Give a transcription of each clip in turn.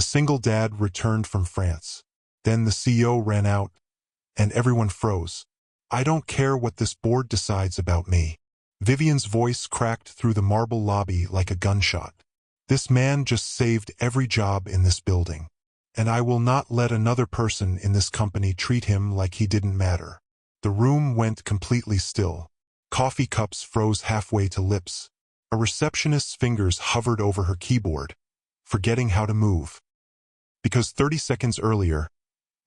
A single dad returned from France. Then the CEO ran out, and everyone froze. "I don't care what this board decides about me." Vivienne's voice cracked through the marble lobby like a gunshot. "This man just saved every job in this building, and I will not let another person in this company treat him like he didn't matter." The room went completely still. Coffee cups froze halfway to lips. A receptionist's fingers hovered over her keyboard, forgetting how to move. Because 30 seconds earlier,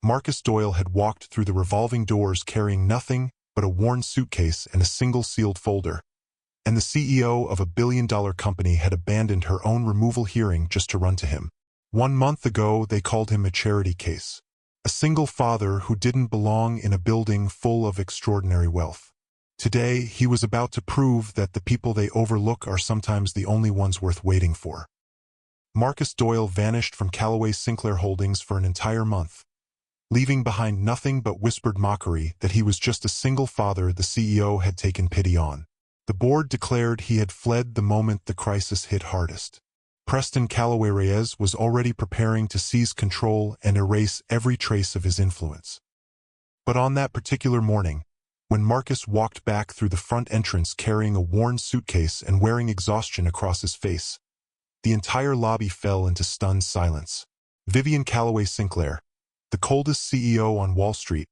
Marcus Doyle had walked through the revolving doors carrying nothing but a worn suitcase and a single sealed folder, and the CEO of a billion-dollar company had abandoned her own removal hearing just to run to him. 1 month ago, they called him a charity case, a single father who didn't belong in a building full of extraordinary wealth. Today, he was about to prove that the people they overlook are sometimes the only ones worth waiting for. Marcus Doyle vanished from Calloway Sinclair Holdings for an entire month, leaving behind nothing but whispered mockery that he was just a single father the CEO had taken pity on. The board declared he had fled the moment the crisis hit hardest. Preston Calloway Reyes was already preparing to seize control and erase every trace of his influence. But on that particular morning, when Marcus walked back through the front entrance carrying a worn suitcase and wearing exhaustion across his face, the entire lobby fell into stunned silence. Vivienne Calloway Sinclair, the coldest CEO on Wall Street,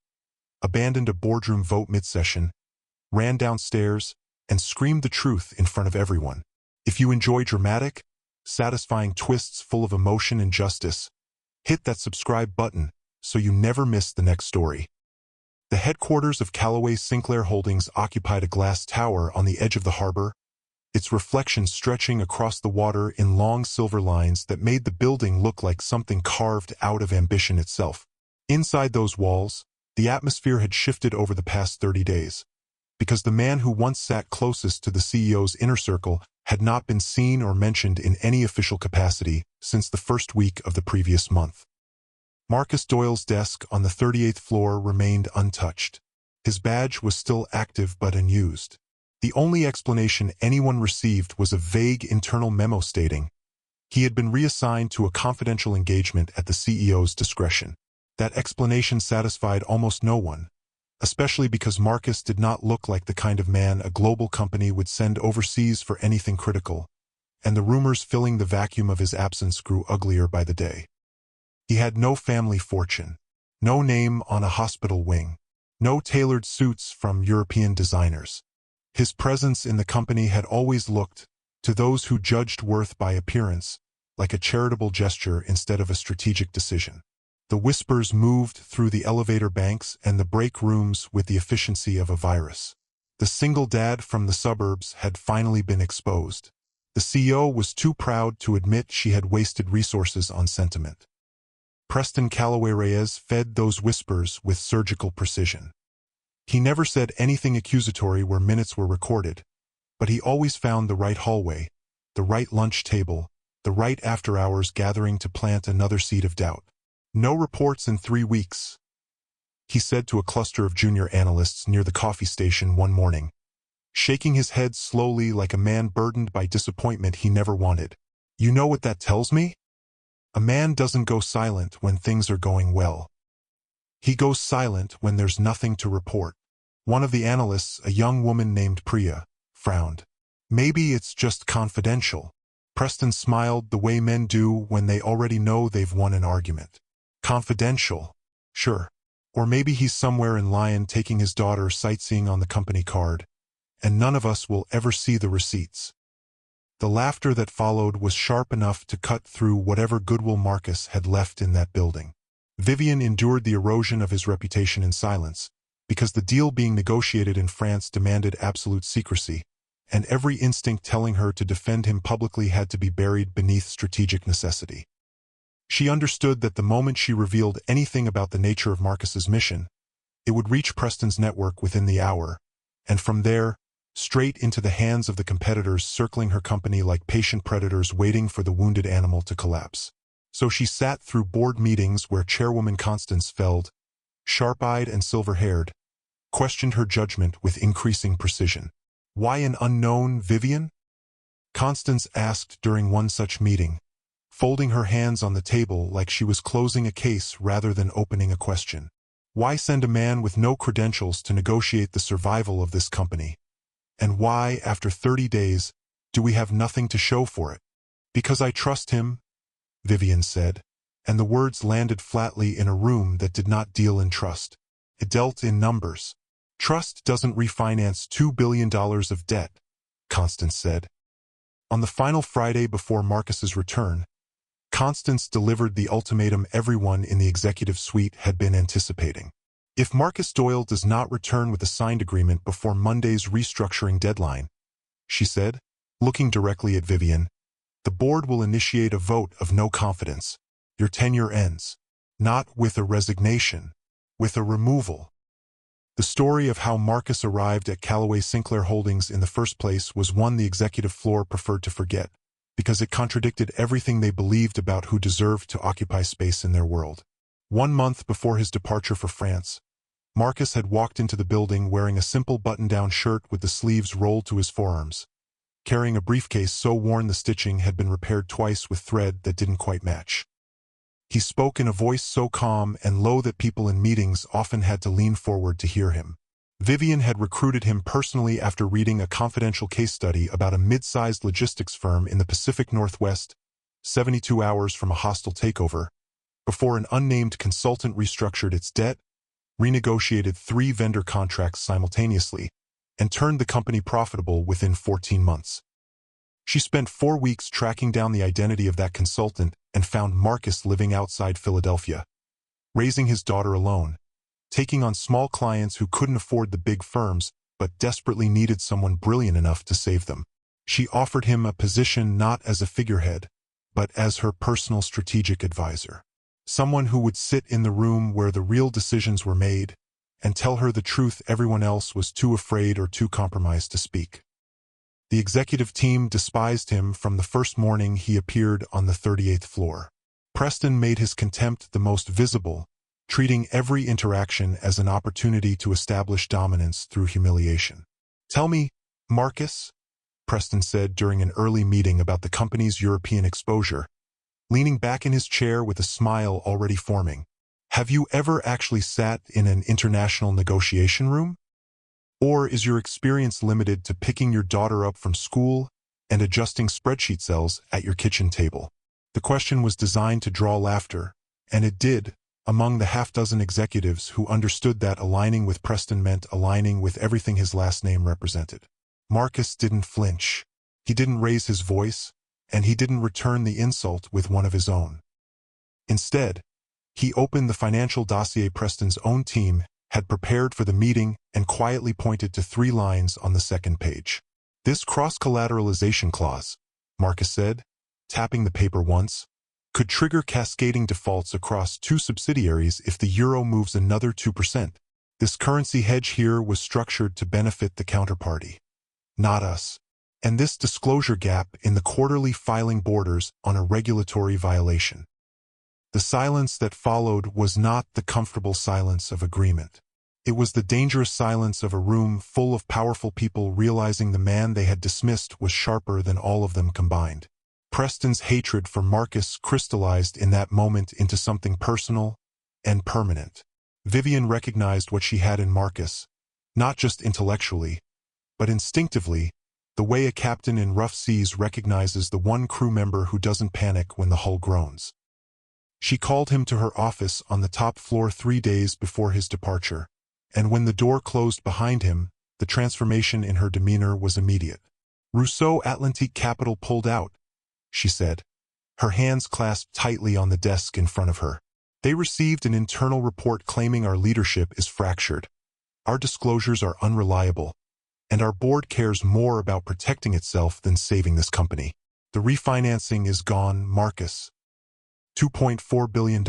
abandoned a boardroom vote mid-session, ran downstairs, and screamed the truth in front of everyone. If you enjoy dramatic, satisfying twists full of emotion and justice, hit that subscribe button so you never miss the next story. The headquarters of Calloway Sinclair Holdings occupied a glass tower on the edge of the harbor, its reflection stretching across the water in long silver lines that made the building look like something carved out of ambition itself. Inside those walls, the atmosphere had shifted over the past 30 days, because the man who once sat closest to the CEO's inner circle had not been seen or mentioned in any official capacity since the first week of the previous month. Marcus Doyle's desk on the 38th floor remained untouched. His badge was still active but unused. The only explanation anyone received was a vague internal memo stating he had been reassigned to a confidential engagement at the CEO's discretion. That explanation satisfied almost no one, especially because Marcus did not look like the kind of man a global company would send overseas for anything critical, and the rumors filling the vacuum of his absence grew uglier by the day. He had no family fortune, no name on a hospital wing, no tailored suits from European designers. His presence in the company had always looked, to those who judged worth by appearance, like a charitable gesture instead of a strategic decision. The whispers moved through the elevator banks and the break rooms with the efficiency of a virus. The single dad from the suburbs had finally been exposed. The CEO was too proud to admit she had wasted resources on sentiment. Preston Calloway Reyes fed those whispers with surgical precision. He never said anything accusatory where minutes were recorded, but he always found the right hallway, the right lunch table, the right after-hours gathering to plant another seed of doubt. "No reports in 3 weeks," he said to a cluster of junior analysts near the coffee station one morning, shaking his head slowly like a man burdened by disappointment he never wanted. "You know what that tells me? A man doesn't go silent when things are going well. He goes silent when there's nothing to report." One of the analysts, a young woman named Priya, frowned. "Maybe it's just confidential." Preston smiled the way men do when they already know they've won an argument. "Confidential? Sure. Or maybe he's somewhere in Lyon taking his daughter sightseeing on the company card, and none of us will ever see the receipts." The laughter that followed was sharp enough to cut through whatever goodwill Marcus had left in that building. Vivienne endured the erosion of his reputation in silence, because the deal being negotiated in France demanded absolute secrecy, and every instinct telling her to defend him publicly had to be buried beneath strategic necessity. She understood that the moment she revealed anything about the nature of Marcus's mission, it would reach Preston's network within the hour, and from there, straight into the hands of the competitors circling her company like patient predators waiting for the wounded animal to collapse. So she sat through board meetings where Chairwoman Constance Feld, sharp-eyed and silver-haired, questioned her judgment with increasing precision. "Why an unknown Vivienne?" Constance asked during one such meeting, folding her hands on the table like she was closing a case rather than opening a question. Why send a man with no credentials to negotiate the survival of this company? And why, after 30 days, do we have nothing to show for it? Because I trust him, Vivienne said, and the words landed flatly in a room that did not deal in trust. It dealt in numbers. Trust doesn't refinance $2 billion of debt, Constance said. On the final Friday before Marcus's return, Constance delivered the ultimatum everyone in the executive suite had been anticipating. If Marcus Doyle does not return with a signed agreement before Monday's restructuring deadline, she said, looking directly at Vivienne, the board will initiate a vote of no confidence. Your tenure ends. Not with a resignation, with a removal. The story of how Marcus arrived at Calloway Sinclair Holdings in the first place was one the executive floor preferred to forget, because it contradicted everything they believed about who deserved to occupy space in their world. 1 month before his departure for France, Marcus had walked into the building wearing a simple button-down shirt with the sleeves rolled to his forearms, carrying a briefcase so worn the stitching had been repaired twice with thread that didn't quite match. He spoke in a voice so calm and low that people in meetings often had to lean forward to hear him. Vivienne had recruited him personally after reading a confidential case study about a mid-sized logistics firm in the Pacific Northwest, 72 hours from a hostile takeover, before an unnamed consultant restructured its debt, renegotiated 3 vendor contracts simultaneously, and turned the company profitable within 14 months. She spent 4 weeks tracking down the identity of that consultant and found Marcus living outside Philadelphia, raising his daughter alone, taking on small clients who couldn't afford the big firms but desperately needed someone brilliant enough to save them. She offered him a position not as a figurehead, but as her personal strategic advisor. Someone who would sit in the room where the real decisions were made and tell her the truth everyone else was too afraid or too compromised to speak. The executive team despised him from the first morning he appeared on the 38th floor. Preston made his contempt the most visible, treating every interaction as an opportunity to establish dominance through humiliation. "Tell me, Marcus," Preston said during an early meeting about the company's European exposure, leaning back in his chair with a smile already forming, "have you ever actually sat in an international negotiation room? Or is your experience limited to picking your daughter up from school and adjusting spreadsheet cells at your kitchen table?" The question was designed to draw laughter, and it did, among the half-dozen executives who understood that aligning with Preston meant aligning with everything his last name represented. Marcus didn't flinch. He didn't raise his voice, and he didn't return the insult with one of his own. Instead, he opened the financial dossier Preston's own team had prepared for the meeting and quietly pointed to 3 lines on the second page. "This cross-collateralization clause," Marcus said, tapping the paper once, "could trigger cascading defaults across 2 subsidiaries if the euro moves another 2%. This currency hedge here was structured to benefit the counterparty, not us. And this disclosure gap in the quarterly filing borders on a regulatory violation." The silence that followed was not the comfortable silence of agreement. It was the dangerous silence of a room full of powerful people realizing the man they had dismissed was sharper than all of them combined. Preston's hatred for Marcus crystallized in that moment into something personal and permanent. Vivienne recognized what she had in Marcus, not just intellectually, but instinctively, the way a captain in rough seas recognizes the one crew member who doesn't panic when the hull groans. She called him to her office on the top floor 3 days before his departure, and when the door closed behind him, the transformation in her demeanor was immediate. "Rousseau Atlantique Capital pulled out," she said, her hands clasped tightly on the desk in front of her. "They received an internal report claiming our leadership is fractured. Our disclosures are unreliable, and our board cares more about protecting itself than saving this company. The refinancing is gone, Marcus. $2.4 billion,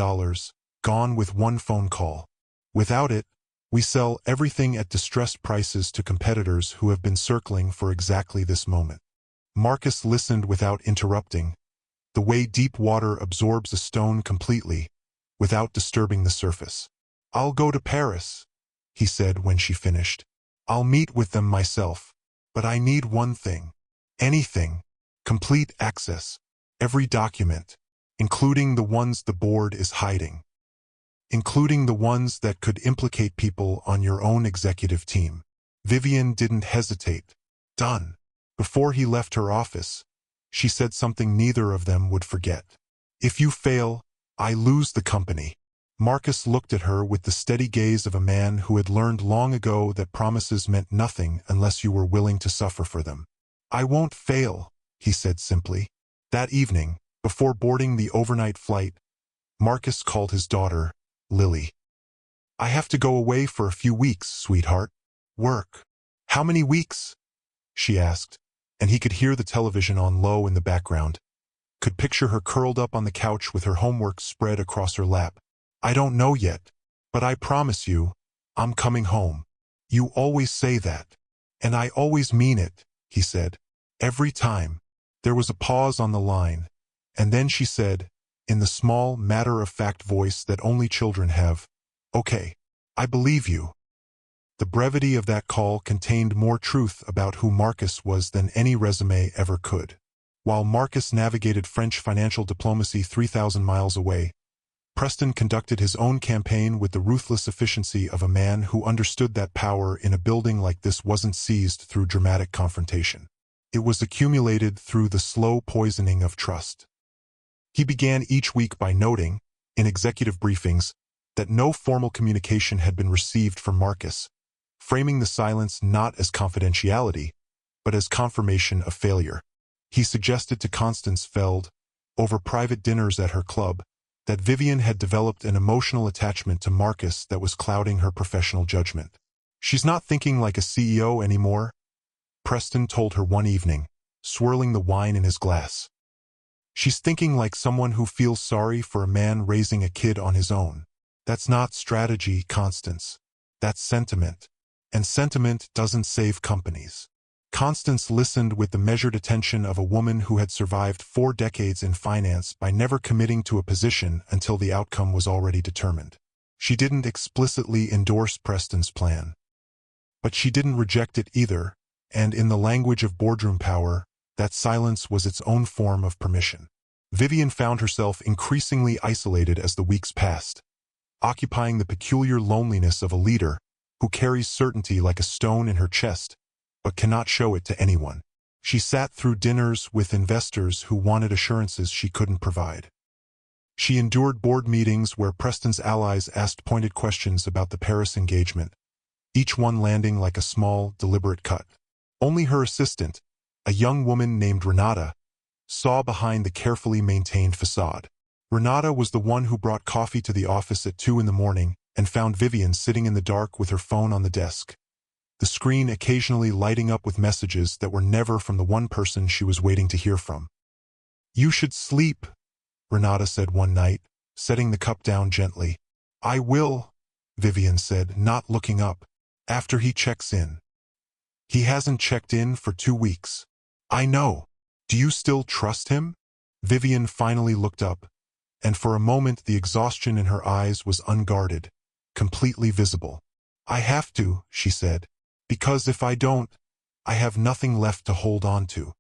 gone with 1 phone call. Without it, we sell everything at distressed prices to competitors who have been circling for exactly this moment." Marcus listened without interrupting, the way deep water absorbs a stone completely, without disturbing the surface. "I'll go to Paris," he said when she finished. "I'll meet with them myself, but I need one thing. Anything. Complete access. Every document. including the ones the board is hiding, including the ones that could implicate people on your own executive team. Vivienne didn't hesitate. Done. Before he left her office, she said something neither of them would forget. If you fail, I lose the company. Marcus looked at her with the steady gaze of a man who had learned long ago that promises meant nothing unless you were willing to suffer for them. I won't fail, he said simply. That evening, before boarding the overnight flight, Marcus called his daughter, Lily. I have to go away for a few weeks, sweetheart. Work. How many weeks? She asked, and he could hear the television on low in the background, could picture her curled up on the couch with her homework spread across her lap. I don't know yet, but I promise you, I'm coming home. You always say that, and I always mean it, he said. Every time. There was a pause on the line, and then she said, in the small, matter-of-fact voice that only children have, Okay, I believe you. The brevity of that call contained more truth about who Marcus was than any resume ever could. While Marcus navigated French financial diplomacy 3,000 miles away, Preston conducted his own campaign with the ruthless efficiency of a man who understood that power in a building like this wasn't seized through dramatic confrontation. It was accumulated through the slow poisoning of trust. He began each week by noting, in executive briefings, that no formal communication had been received from Marcus, framing the silence not as confidentiality, but as confirmation of failure. He suggested to Constance Feld, over private dinners at her club, that Vivienne had developed an emotional attachment to Marcus that was clouding her professional judgment. She's not thinking like a CEO anymore, Preston told her one evening, swirling the wine in his glass. She's thinking like someone who feels sorry for a man raising a kid on his own. That's not strategy, Constance. That's sentiment. And sentiment doesn't save companies. Constance listened with the measured attention of a woman who had survived 4 decades in finance by never committing to a position until the outcome was already determined. She didn't explicitly endorse Preston's plan. But she didn't reject it either, and in the language of boardroom power, that silence was its own form of permission. Vivienne found herself increasingly isolated as the weeks passed, occupying the peculiar loneliness of a leader who carries certainty like a stone in her chest, but cannot show it to anyone. She sat through dinners with investors who wanted assurances she couldn't provide. She endured board meetings where Preston's allies asked pointed questions about the Paris engagement, each one landing like a small, deliberate cut. Only her assistant, a young woman named Renata, saw behind the carefully maintained facade. Renata was the one who brought coffee to the office at 2 in the morning and found Vivienne sitting in the dark with her phone on the desk, the screen occasionally lighting up with messages that were never from the one person she was waiting to hear from. You should sleep, Renata said one night, setting the cup down gently. I will, Vivienne said, not looking up, after he checks in. He hasn't checked in for 2 weeks. I know. Do you still trust him? Vivienne finally looked up, and for a moment the exhaustion in her eyes was unguarded, completely visible. I have to, she said, because if I don't, I have nothing left to hold on to.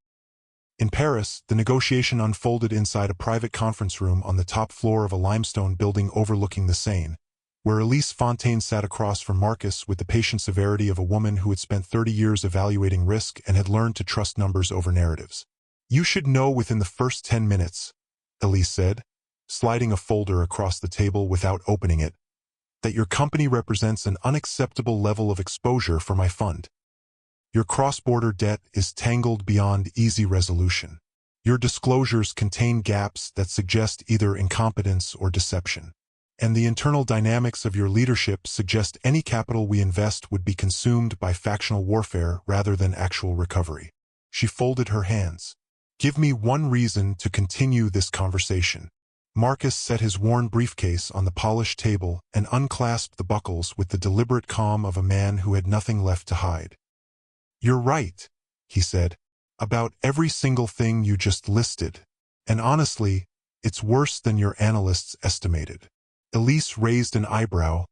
In Paris, the negotiation unfolded inside a private conference room on the top floor of a limestone building overlooking the Seine, where Elise Fontaine sat across from Marcus with the patient severity of a woman who had spent 30 years evaluating risk and had learned to trust numbers over narratives. You should know within the first 10 minutes, Elise said, sliding a folder across the table without opening it, that your company represents an unacceptable level of exposure for my fund. Your cross-border debt is tangled beyond easy resolution. Your disclosures contain gaps that suggest either incompetence or deception. And the internal dynamics of your leadership suggest any capital we invest would be consumed by factional warfare rather than actual recovery. She folded her hands. Give me one reason to continue this conversation. Marcus set his worn briefcase on the polished table and unclasped the buckles with the deliberate calm of a man who had nothing left to hide. You're right, he said, about every single thing you just listed. And honestly, it's worse than your analysts estimated. Elise raised an eyebrow,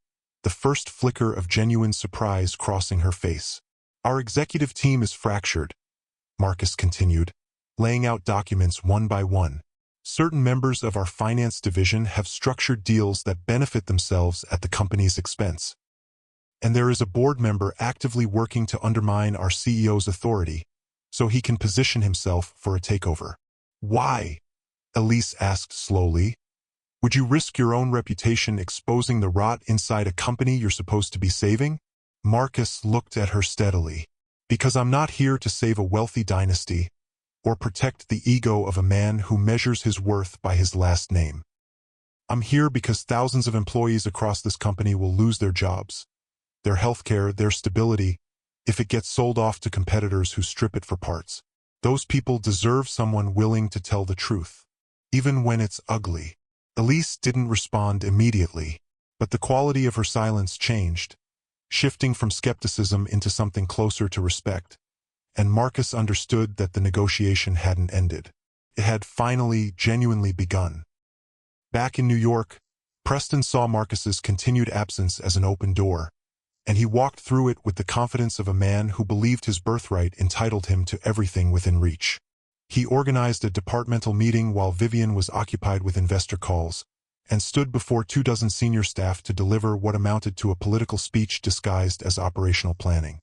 the first flicker of genuine surprise crossing her face. Our executive team is fractured, Marcus continued, laying out documents one by one. Certain members of our finance division have structured deals that benefit themselves at the company's expense. And there is a board member actively working to undermine our CEO's authority so he can position himself for a takeover. Why? Elise asked slowly. Would you risk your own reputation exposing the rot inside a company you're supposed to be saving? Marcus looked at her steadily. Because I'm not here to save a wealthy dynasty or protect the ego of a man who measures his worth by his last name. I'm here because thousands of employees across this company will lose their jobs, their healthcare, their stability, if it gets sold off to competitors who strip it for parts. Those people deserve someone willing to tell the truth, even when it's ugly. Elise didn't respond immediately, but the quality of her silence changed, shifting from skepticism into something closer to respect, and Marcus understood that the negotiation hadn't ended. It had finally, genuinely begun. Back in New York, Preston saw Marcus's continued absence as an open door, and he walked through it with the confidence of a man who believed his birthright entitled him to everything within reach. He organized a departmental meeting while Vivienne was occupied with investor calls, and stood before 24 senior staff to deliver what amounted to a political speech disguised as operational planning.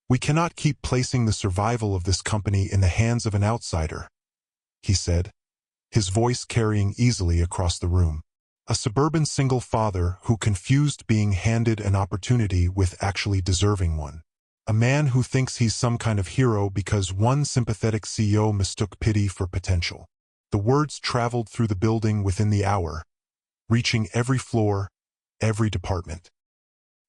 We cannot keep placing the survival of this company in the hands of an outsider, he said, his voice carrying easily across the room. A suburban single father who confused being handed an opportunity with actually deserving one. A man who thinks he's some kind of hero because one sympathetic CEO mistook pity for potential. The words traveled through the building within the hour, reaching every floor, every department.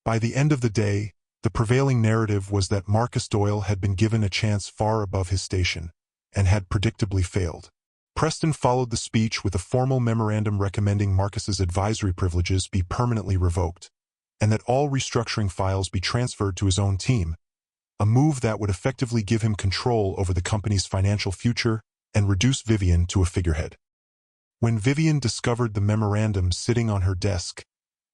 By the end of the day, the prevailing narrative was that Marcus Doyle had been given a chance far above his station, and had predictably failed. Preston followed the speech with a formal memorandum recommending Marcus's advisory privileges be permanently revoked, and that all restructuring files be transferred to his own team, a move that would effectively give him control over the company's financial future and reduce Vivienne to a figurehead. When Vivienne discovered the memorandum sitting on her desk,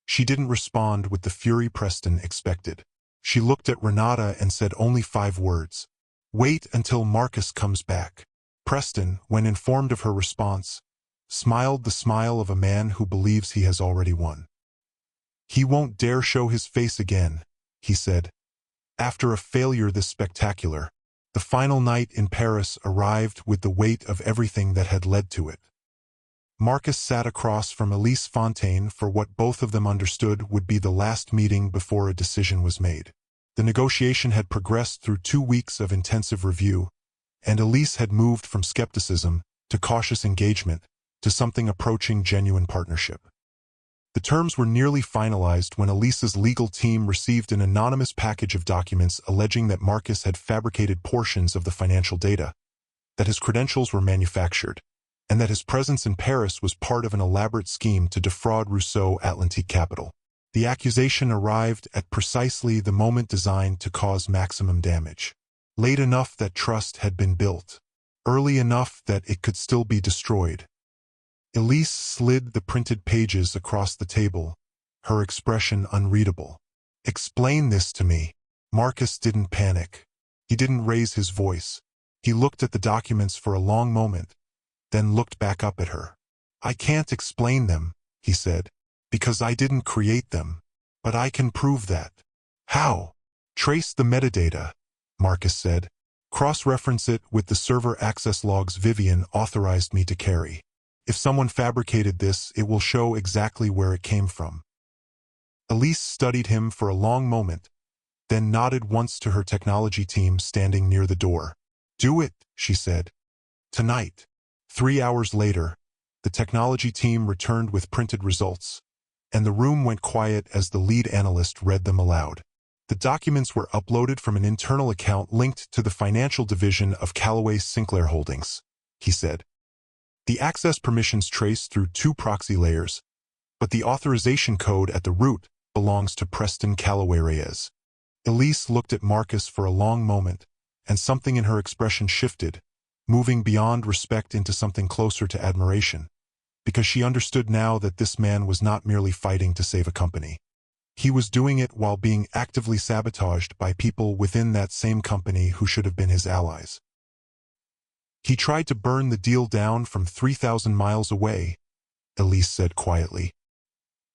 she didn't respond with the fury Preston expected. She looked at Renata and said only 5 words. Wait until Marcus comes back. Preston, when informed of her response, smiled the smile of a man who believes he has already won. He won't dare show his face again, he said. After a failure this spectacular, the final night in Paris arrived with the weight of everything that had led to it. Marcus sat across from Elise Fontaine for what both of them understood would be the last meeting before a decision was made. The negotiation had progressed through 2 weeks of intensive review, and Elise had moved from skepticism to cautious engagement to something approaching genuine partnership. The terms were nearly finalized when Elise's legal team received an anonymous package of documents alleging that Marcus had fabricated portions of the financial data, that his credentials were manufactured, and that his presence in Paris was part of an elaborate scheme to defraud Rousseau Atlantique Capital. The accusation arrived at precisely the moment designed to cause maximum damage. Late enough that trust had been built, early enough that it could still be destroyed. Elise slid the printed pages across the table, her expression unreadable. Explain this to me. Marcus didn't panic. He didn't raise his voice. He looked at the documents for a long moment, then looked back up at her. I can't explain them, he said, because I didn't create them, but I can prove that. How? Trace the metadata, Marcus said. Cross-reference it with the server access logs Vivienne authorized me to carry. If someone fabricated this, it will show exactly where it came from. Elise studied him for a long moment, then nodded once to her technology team standing near the door. Do it, she said. Tonight. 3 hours later, the technology team returned with printed results, and the room went quiet as the lead analyst read them aloud. The documents were uploaded from an internal account linked to the financial division of Calloway Sinclair Holdings, he said. The access permissions trace through 2 proxy layers, but the authorization code at the root belongs to Preston Calloway Reyes. Elise looked at Marcus for a long moment, and something in her expression shifted, moving beyond respect into something closer to admiration, because she understood now that this man was not merely fighting to save a company. He was doing it while being actively sabotaged by people within that same company who should have been his allies. He tried to burn the deal down from 3,000 miles away, Elise said quietly.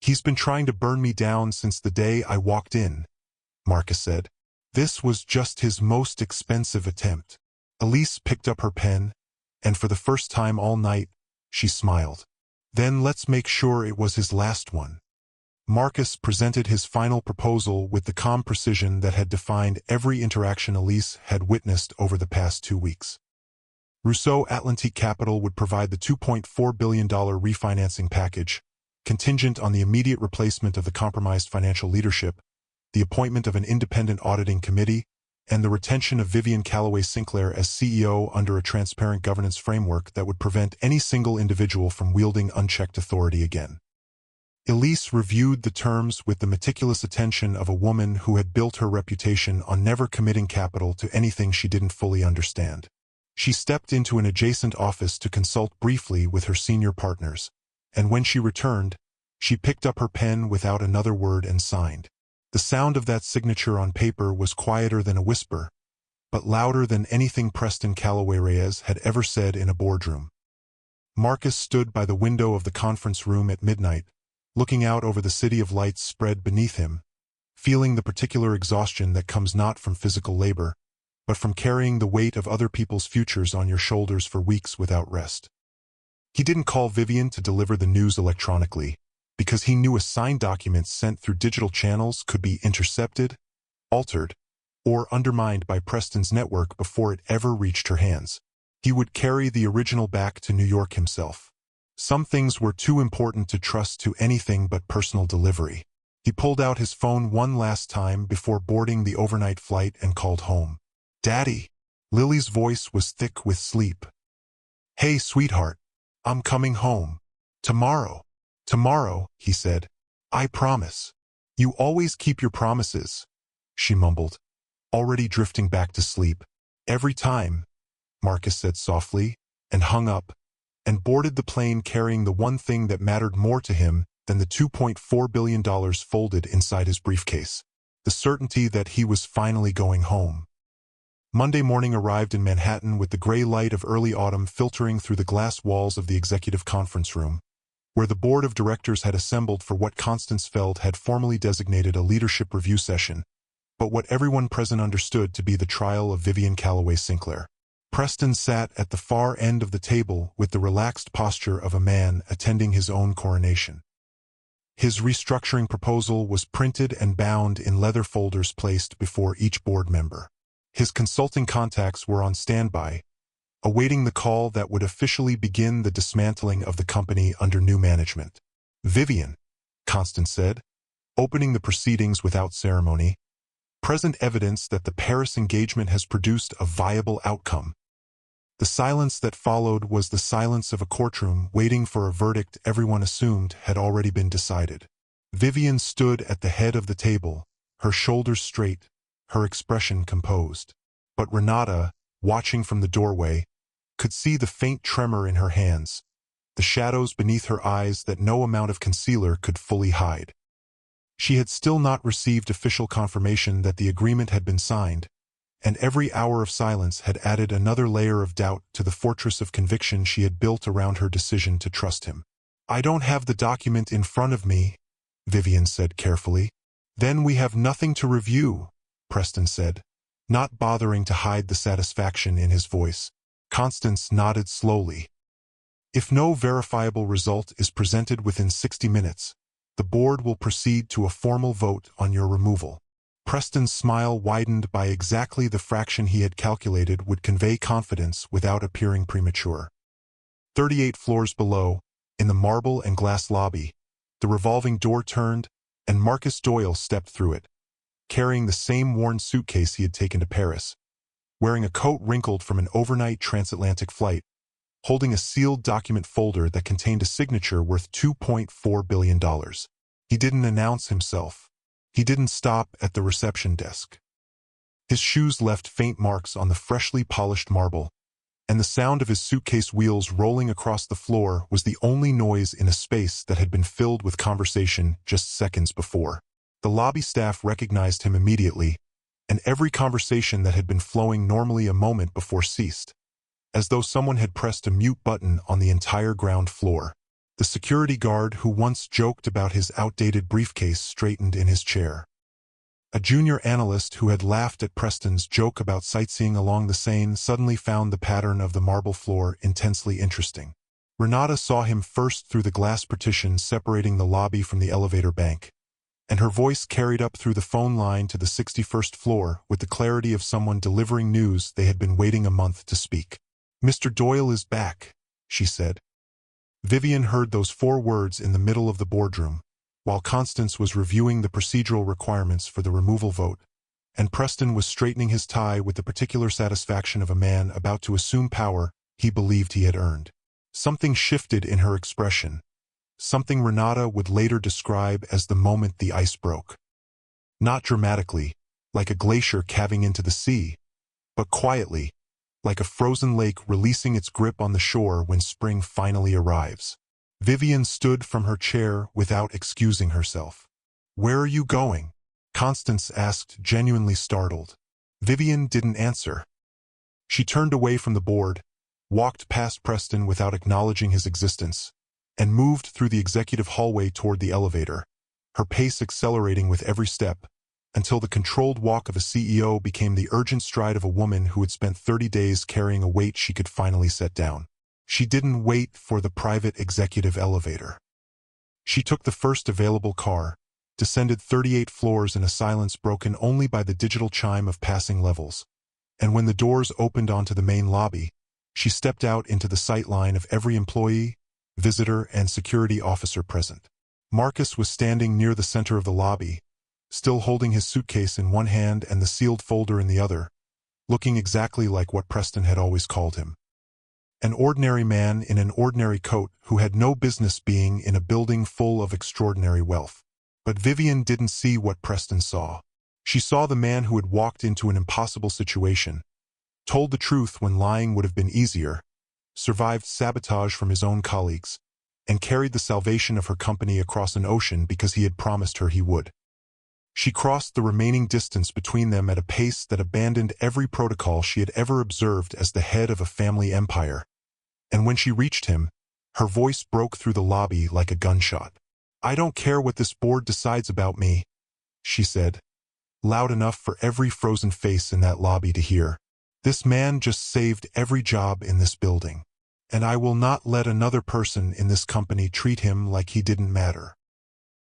He's been trying to burn me down since the day I walked in, Marcus said. This was just his most expensive attempt. Elise picked up her pen, and for the first time all night, she smiled. Then let's make sure it was his last one. Marcus presented his final proposal with the calm precision that had defined every interaction Elise had witnessed over the past 2 weeks. Rousseau Atlantique Capital would provide the $2.4 billion refinancing package, contingent on the immediate replacement of the compromised financial leadership, the appointment of an independent auditing committee, and the retention of Vivienne Calloway Sinclair as CEO under a transparent governance framework that would prevent any single individual from wielding unchecked authority again. Elise reviewed the terms with the meticulous attention of a woman who had built her reputation on never committing capital to anything she didn't fully understand. She stepped into an adjacent office to consult briefly with her senior partners, and when she returned, she picked up her pen without another word and signed. The sound of that signature on paper was quieter than a whisper, but louder than anything Preston Calloway Reyes had ever said in a boardroom. Marcus stood by the window of the conference room at midnight, looking out over the city of lights spread beneath him, feeling the particular exhaustion that comes not from physical labor, but from carrying the weight of other people's futures on your shoulders for weeks without rest. He didn't call Vivienne to deliver the news electronically, because he knew a signed document sent through digital channels could be intercepted, altered, or undermined by Preston's network before it ever reached her hands. He would carry the original back to New York himself. Some things were too important to trust to anything but personal delivery. He pulled out his phone one last time before boarding the overnight flight and called home. "Daddy." Lily's voice was thick with sleep. "Hey, sweetheart. I'm coming home. Tomorrow." "Tomorrow," he said. "I promise." "You always keep your promises," she mumbled, already drifting back to sleep. "Every time," Marcus said softly, and hung up, and boarded the plane carrying the one thing that mattered more to him than the $2.4 billion folded inside his briefcase, the certainty that he was finally going home. Monday morning arrived in Manhattan with the gray light of early autumn filtering through the glass walls of the executive conference room, where the board of directors had assembled for what Constance Feld had formally designated a leadership review session, but what everyone present understood to be the trial of Vivienne Calloway Sinclair. Preston sat at the far end of the table with the relaxed posture of a man attending his own coronation. His restructuring proposal was printed and bound in leather folders placed before each board member. His consulting contacts were on standby, awaiting the call that would officially begin the dismantling of the company under new management. "Vivienne," Constance said, opening the proceedings without ceremony, "present evidence that the Paris engagement has produced a viable outcome." The silence that followed was the silence of a courtroom waiting for a verdict everyone assumed had already been decided. Vivienne stood at the head of the table, her shoulders straight, her expression composed. But Renata, watching from the doorway, could see the faint tremor in her hands, the shadows beneath her eyes that no amount of concealer could fully hide. She had still not received official confirmation that the agreement had been signed, and every hour of silence had added another layer of doubt to the fortress of conviction she had built around her decision to trust him. "I don't have the document in front of me," Vivienne said carefully. "Then we have nothing to review," Preston said, not bothering to hide the satisfaction in his voice. Constance nodded slowly. "If no verifiable result is presented within 60 minutes, the board will proceed to a formal vote on your removal." Preston's smile widened by exactly the fraction he had calculated would convey confidence without appearing premature. 38 floors below, in the marble and glass lobby, the revolving door turned, and Marcus Doyle stepped through it, carrying the same worn suitcase he had taken to Paris, wearing a coat wrinkled from an overnight transatlantic flight, holding a sealed document folder that contained a signature worth $2.4 billion. He didn't announce himself. He didn't stop at the reception desk. His shoes left faint marks on the freshly polished marble, and the sound of his suitcase wheels rolling across the floor was the only noise in a space that had been filled with conversation just seconds before. The lobby staff recognized him immediately, and every conversation that had been flowing normally a moment before ceased. as though someone had pressed a mute button on the entire ground floor. The security guard who once joked about his outdated briefcase straightened in his chair. A junior analyst who had laughed at Preston's joke about sightseeing along the Seine suddenly found the pattern of the marble floor intensely interesting. Renata saw him first through the glass partition separating the lobby from the elevator bank, and her voice carried up through the phone line to the 61st floor with the clarity of someone delivering news they had been waiting a month to speak. "Mr. Doyle is back," she said. Vivienne heard those 4 words in the middle of the boardroom, while Constance was reviewing the procedural requirements for the removal vote, and Preston was straightening his tie with the particular satisfaction of a man about to assume power he believed he had earned. Something shifted in her expression, something Renata would later describe as the moment the ice broke. Not dramatically, like a glacier calving into the sea, but quietly, like a frozen lake releasing its grip on the shore when spring finally arrives. Vivienne stood from her chair without excusing herself. "Where are you going?" Constance asked, genuinely startled. Vivienne didn't answer. She turned away from the board, walked past Preston without acknowledging his existence, and moved through the executive hallway toward the elevator, her pace accelerating with every step, until the controlled walk of a CEO became the urgent stride of a woman who had spent 30 days carrying a weight she could finally set down. She didn't wait for the private executive elevator. She took the first available car, descended 38 floors in a silence broken only by the digital chime of passing levels, and when the doors opened onto the main lobby, she stepped out into the sight line of every employee, visitor, and security officer present. Marcus was standing near the center of the lobby, still holding his suitcase in one hand and the sealed folder in the other, looking exactly like what Preston had always called him. An ordinary man in an ordinary coat who had no business being in a building full of extraordinary wealth. But Vivienne didn't see what Preston saw. She saw the man who had walked into an impossible situation, told the truth when lying would have been easier, survived sabotage from his own colleagues, and carried the salvation of her company across an ocean because he had promised her he would. She crossed the remaining distance between them at a pace that abandoned every protocol she had ever observed as the head of a family empire. And when she reached him, her voice broke through the lobby like a gunshot. "I don't care what this board decides about me," she said, loud enough for every frozen face in that lobby to hear. "This man just saved every job in this building, and I will not let another person in this company treat him like he didn't matter."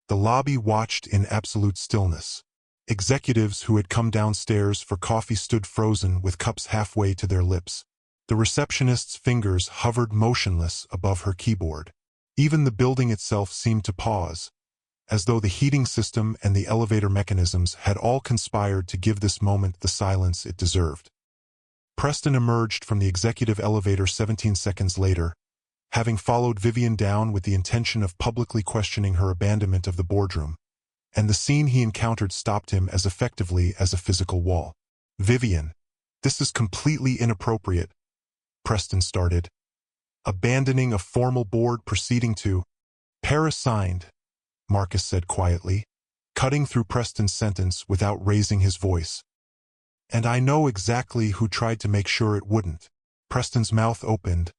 The lobby watched in absolute stillness. Executives who had come downstairs for coffee stood frozen with cups halfway to their lips. The receptionist's fingers hovered motionless above her keyboard. Even the building itself seemed to pause, as though the heating system and the elevator mechanisms had all conspired to give this moment the silence it deserved. Preston emerged from the executive elevator 17 seconds later, having followed Vivienne down with the intention of publicly questioning her abandonment of the boardroom, and the scene he encountered stopped him as effectively as a physical wall. "Vivienne, this is completely inappropriate," Preston started, abandoning a formal board proceeding to "Paris signed," Marcus said quietly, cutting through Preston's sentence without raising his voice. "And I know exactly who tried to make sure it wouldn't." Preston's mouth opened,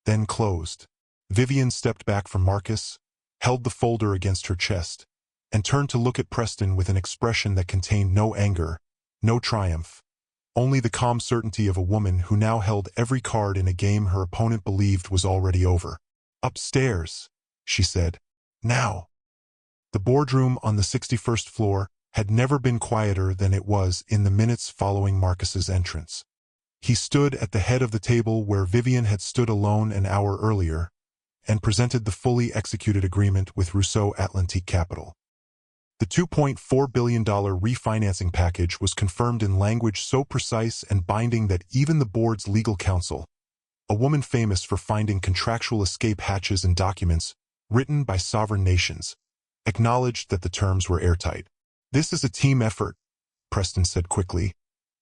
then closed. Vivienne stepped back from Marcus, held the folder against her chest, and turned to look at Preston with an expression that contained no anger, no triumph, only the calm certainty of a woman who now held every card in a game her opponent believed was already over. "Upstairs," she said. "Now." The boardroom on the 61st floor had never been quieter than it was in the minutes following Marcus's entrance. He stood at the head of the table where Vivienne had stood alone an hour earlier, and presented the fully executed agreement with Rousseau Atlantique Capital. The $2.4 billion refinancing package was confirmed in language so precise and binding that even the board's legal counsel, a woman famous for finding contractual escape hatches in documents written by sovereign nations, acknowledged that the terms were airtight. "This is a team effort," Preston said quickly,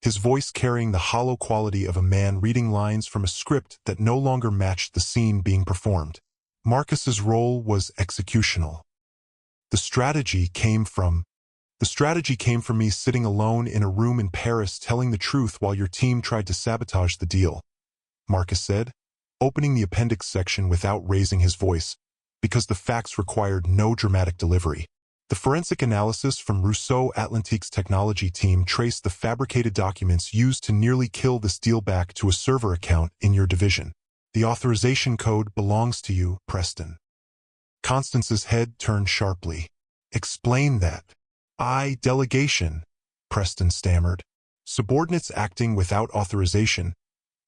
his voice carrying the hollow quality of a man reading lines from a script that no longer matched the scene being performed. Marcus's role was executional. The strategy came from me sitting alone in a room in Paris telling the truth while your team tried to sabotage the deal. Marcus said, opening the appendix section without raising his voice, because the facts required no dramatic delivery. The forensic analysis from Rousseau Atlantique's technology team traced the fabricated documents used to nearly kill this deal back to a server account in your division. The authorization code belongs to you, Preston. Constance's head turned sharply. Explain that. Delegation, Preston stammered. Subordinates acting without authorization.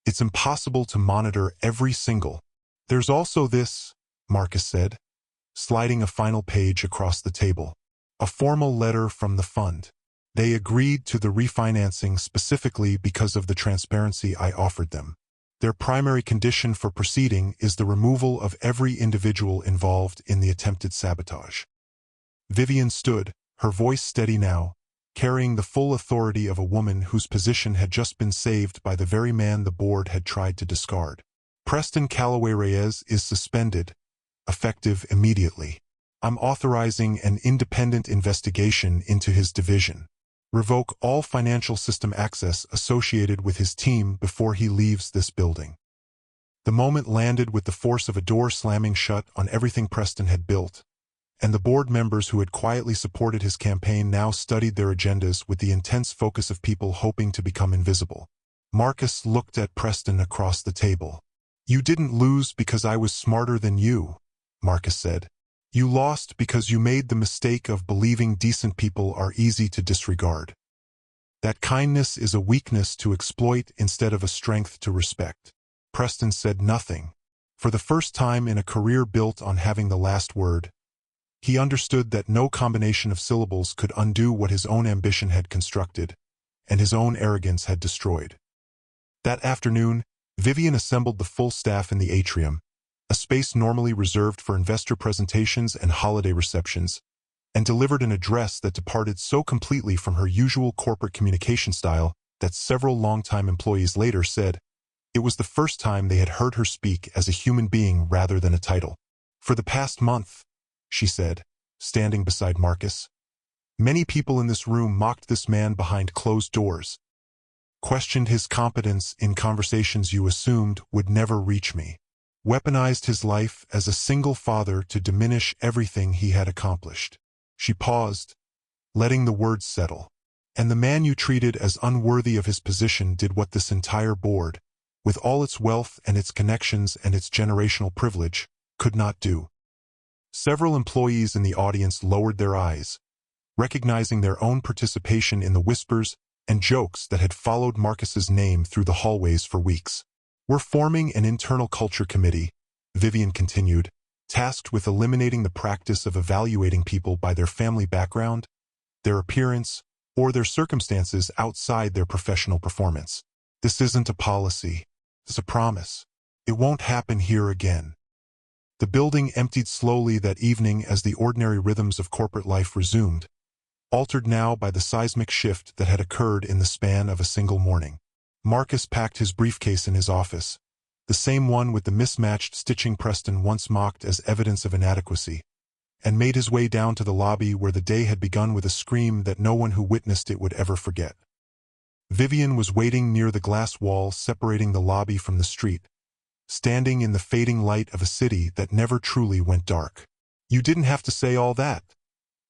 It's impossible to monitor every single. There's also this, Marcus said, sliding a final page across the table. A formal letter from the fund. They agreed to the refinancing specifically because of the transparency I offered them. Their primary condition for proceeding is the removal of every individual involved in the attempted sabotage. Vivienne stood, her voice steady now, carrying the full authority of a woman whose position had just been saved by the very man the board had tried to discard. Preston Calloway Reyes is suspended, effective immediately. I'm authorizing an independent investigation into his division. Revoke all financial system access associated with his team before he leaves this building. The moment landed with the force of a door slamming shut on everything Preston had built, and the board members who had quietly supported his campaign now studied their agendas with the intense focus of people hoping to become invisible. Marcus looked at Preston across the table. You didn't lose because I was smarter than you, Marcus said. You lost because you made the mistake of believing decent people are easy to disregard. That kindness is a weakness to exploit instead of a strength to respect. Preston said nothing. For the first time in a career built on having the last word, he understood that no combination of syllables could undo what his own ambition had constructed, and his own arrogance had destroyed. That afternoon, Vivienne assembled the full staff in the atrium, a space normally reserved for investor presentations and holiday receptions, and delivered an address that departed so completely from her usual corporate communication style that several longtime employees later said it was the first time they had heard her speak as a human being rather than a title. For the past month, she said, standing beside Marcus, many people in this room mocked this man behind closed doors, questioned his competence in conversations you assumed would never reach me, weaponized his life as a single father to diminish everything he had accomplished. She paused, letting the words settle. And the man you treated as unworthy of his position did what this entire board, with all its wealth and its connections and its generational privilege, could not do. Several employees in the audience lowered their eyes, recognizing their own participation in the whispers and jokes that had followed Marcus's name through the hallways for weeks. We're forming an internal culture committee, Vivienne continued, tasked with eliminating the practice of evaluating people by their family background, their appearance, or their circumstances outside their professional performance. This isn't a policy. It's a promise. It won't happen here again. The building emptied slowly that evening as the ordinary rhythms of corporate life resumed, altered now by the seismic shift that had occurred in the span of a single morning. Marcus packed his briefcase in his office, the same one with the mismatched stitching Preston once mocked as evidence of inadequacy, and made his way down to the lobby where the day had begun with a scream that no one who witnessed it would ever forget. Vivienne was waiting near the glass wall separating the lobby from the street, standing in the fading light of a city that never truly went dark. You didn't have to say all that,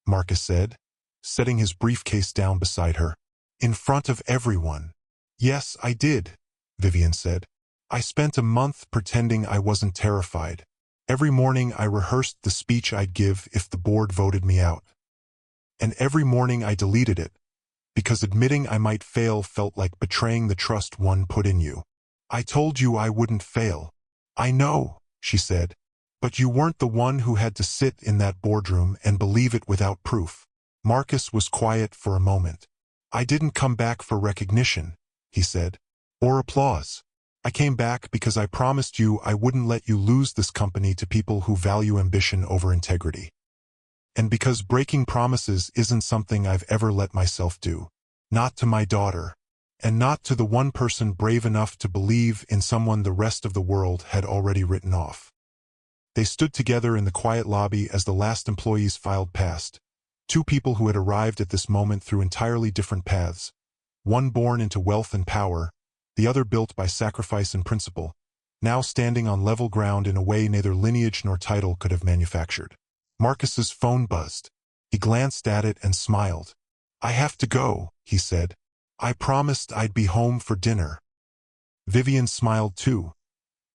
Marcus said, setting his briefcase down beside her. In front of everyone. Yes, I did, Vivienne said. I spent a month pretending I wasn't terrified. Every morning I rehearsed the speech I'd give if the board voted me out. And every morning I deleted it, because admitting I might fail felt like betraying the trust one put in you. I told you I wouldn't fail. I know, she said, but you weren't the one who had to sit in that boardroom and believe it without proof. Marcus was quiet for a moment. I didn't come back for recognition, he said, or applause. I came back because I promised you I wouldn't let you lose this company to people who value ambition over integrity. And because breaking promises isn't something I've ever let myself do. Not to my daughter. And not to the one person brave enough to believe in someone the rest of the world had already written off. They stood together in the quiet lobby as the last employees filed past. Two people who had arrived at this moment through entirely different paths. One born into wealth and power, the other built by sacrifice and principle, now standing on level ground in a way neither lineage nor title could have manufactured. Marcus's phone buzzed. He glanced at it and smiled. "I have to go," he said. "I promised I'd be home for dinner." Vivienne smiled too,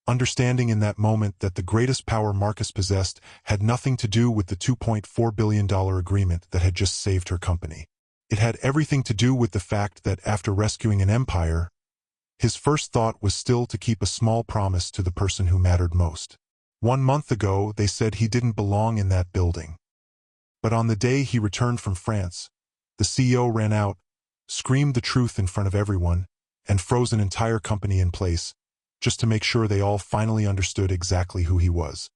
understanding in that moment that the greatest power Marcus possessed had nothing to do with the $2.4 billion agreement that had just saved her company. It had everything to do with the fact that after rescuing an empire, his first thought was still to keep a small promise to the person who mattered most. 1 month ago, they said he didn't belong in that building. But on the day he returned from France, the CEO ran out, screamed the truth in front of everyone, and froze an entire company in place, just to make sure they all finally understood exactly who he was.